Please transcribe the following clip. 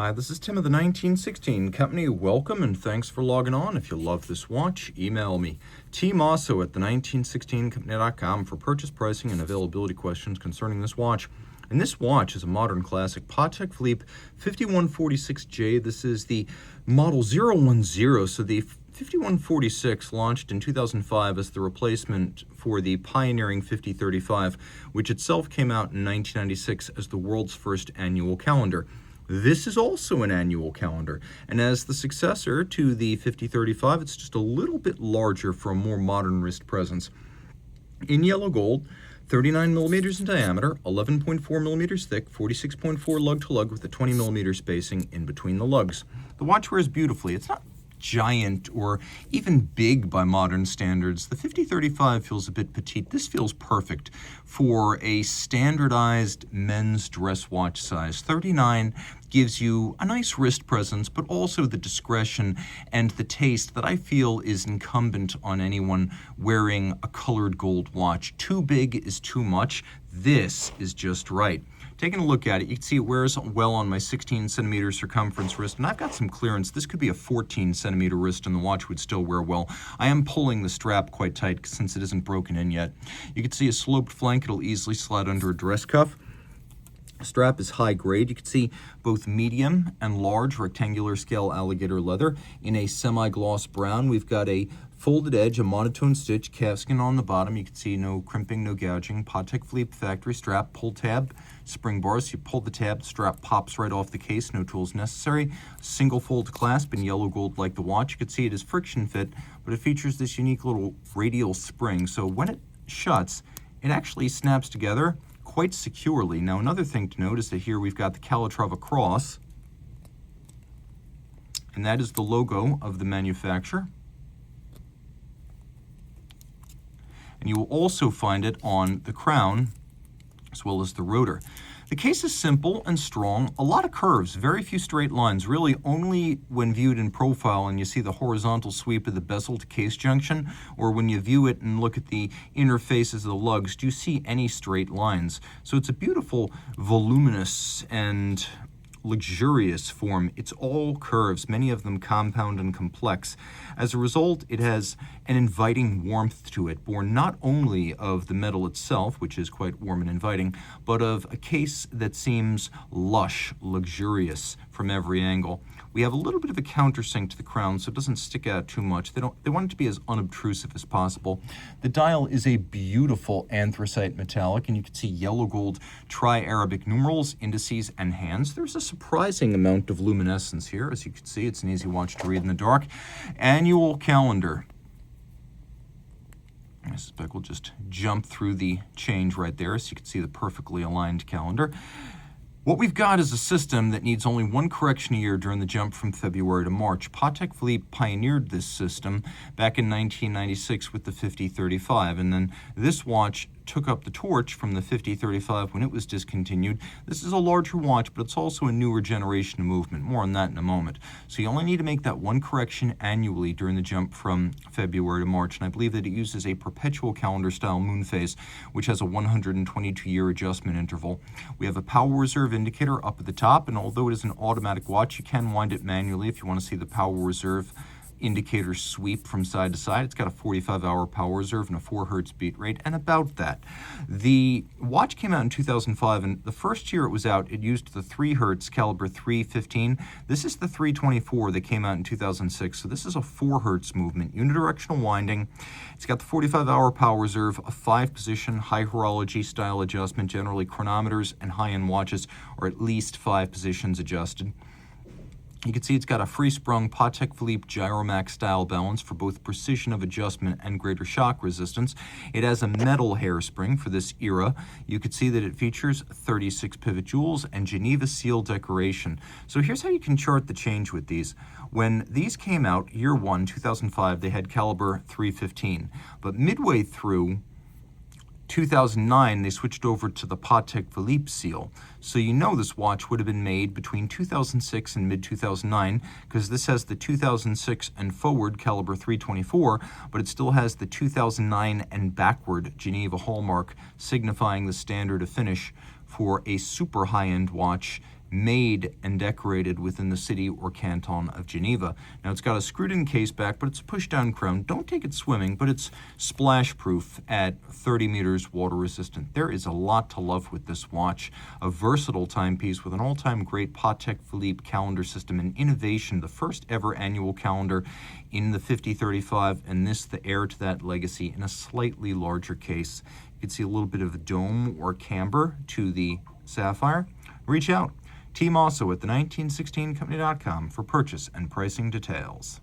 Hi, this is Tim of the 1916 Company. Welcome and thanks for logging on. If you love this watch, email me, Team Mosso at the1916company.com for purchase pricing and availability questions concerning this watch. And this watch is a modern classic, Patek Philippe 5146J. This is the model 010, so the 5146 launched in 2005 as the replacement for the pioneering 5035, which itself came out in 1996 as the world's first annual calendar. This is also an annual calendar, and as the successor to the 5035, it's just a little bit larger for a more modern wrist presence. In yellow gold, 39 millimeters in diameter, 11.4 millimeters thick, 46.4 lug-to-lug with a 20 millimeter spacing in between the lugs. The watch wears beautifully. It's not giant or even big by modern standards. The 5035 feels a bit petite. This feels perfect for a standardized men's dress watch size. 39 gives you a nice wrist presence, but also the discretion and the taste that I feel is incumbent on anyone wearing a colored gold watch. Too big is too much. This is just right. Taking a look at it, you can see it wears well on my 16 centimeter circumference wrist, and I've got some clearance. This could be a 14 centimeter wrist, and the watch would still wear well. I am pulling the strap quite tight since it isn't broken in yet. You can see a sloped flank. It'll easily slide under a dress cuff. Strap is high grade. You can see both medium and large rectangular scale alligator leather in a semi-gloss brown. We've got a folded edge, a monotone stitch, calfskin on the bottom. You can see no crimping, no gouging. Patek Philippe factory strap, pull tab, spring bars. You pull the tab, the strap pops right off the case, no tools necessary. Single fold clasp in yellow gold like the watch. You can see it is friction fit, but it features this unique little radial spring. So when it shuts, it actually snaps together quite securely. Now, another thing to note is that here we've got the Calatrava Cross, and that is the logo of the manufacturer. And you will also find it on the crown as well as the rotor. The case is simple and strong, a lot of curves, very few straight lines, really only when viewed in profile and you see the horizontal sweep of the bezel to case junction, or when you view it and look at the interfaces of the lugs, do you see any straight lines. So it's a beautiful, voluminous, and luxurious form. It's all curves, many of them compound and complex. As a result, it has an inviting warmth to it, born not only of the metal itself, which is quite warm and inviting, but of a case that seems lush, luxurious from every angle. We have a little bit of a countersink to the crown, so it doesn't stick out too much. They want it to be as unobtrusive as possible. The dial is a beautiful anthracite metallic, and you can see yellow gold tri-Arabic numerals, indices, and hands. There's a surprising amount of luminescence here. As you can see, it's an easy watch to read in the dark. Annual calendar. I suspect we'll just jump through the change right there so you can see the perfectly aligned calendar. What we've got is a system that needs only one correction a year during the jump from February to March. Patek Philippe pioneered this system back in 1996 with the 5035, and then this watch took up the torch from the 5035 when it was discontinued. This is a larger watch, but it's also a newer generation of movement. More on that in a moment. So you only need to make that one correction annually during the jump from February to March, and I believe that it uses a perpetual calendar style Moonphase, which has a 122-year adjustment interval. We have a power reserve indicator up at the top, and although it is an automatic watch, you can wind it manually if you want to see the power reserve indicator sweep from side to side. It's got a 45-hour power reserve and a 4 hertz beat rate, and about that. The watch came out in 2005, and the first year it was out, it used the 3 hertz caliber 315. This is the 324 that came out in 2006, so this is a 4 hertz movement, unidirectional winding. It's got the 45-hour power reserve, a 5-position high horology style adjustment. Generally, chronometers and high-end watches are at least 5 positions adjusted. You can see it's got a free-sprung Patek Philippe Gyromax style balance for both precision of adjustment and greater shock resistance. It has a metal hairspring for this era. You can see that it features 36 pivot jewels and Geneva seal decoration. So here's how you can chart the change with these. When these came out, year 1, 2005, they had caliber 315. But midway through 2009, they switched over to the Patek Philippe seal. So you know this watch would have been made between 2006 and mid-2009 because this has the 2006 and forward caliber 324, but it still has the 2009 and backward Geneva hallmark, signifying the standard of finish for a super high-end watch made and decorated within the city or canton of Geneva. Now, it's got a screwed-in case back, but it's a push-down crown. Don't take it swimming, but it's splash-proof at 30 meters, water-resistant. There is a lot to love with this watch. A versatile timepiece with an all-time great Patek Philippe calendar system and innovation, the first ever annual calendar in the 5035, and this the heir to that legacy in a slightly larger case. You can see a little bit of a dome or camber to the sapphire. Reach out. Team Mosso at the 1916company.com for purchase and pricing details.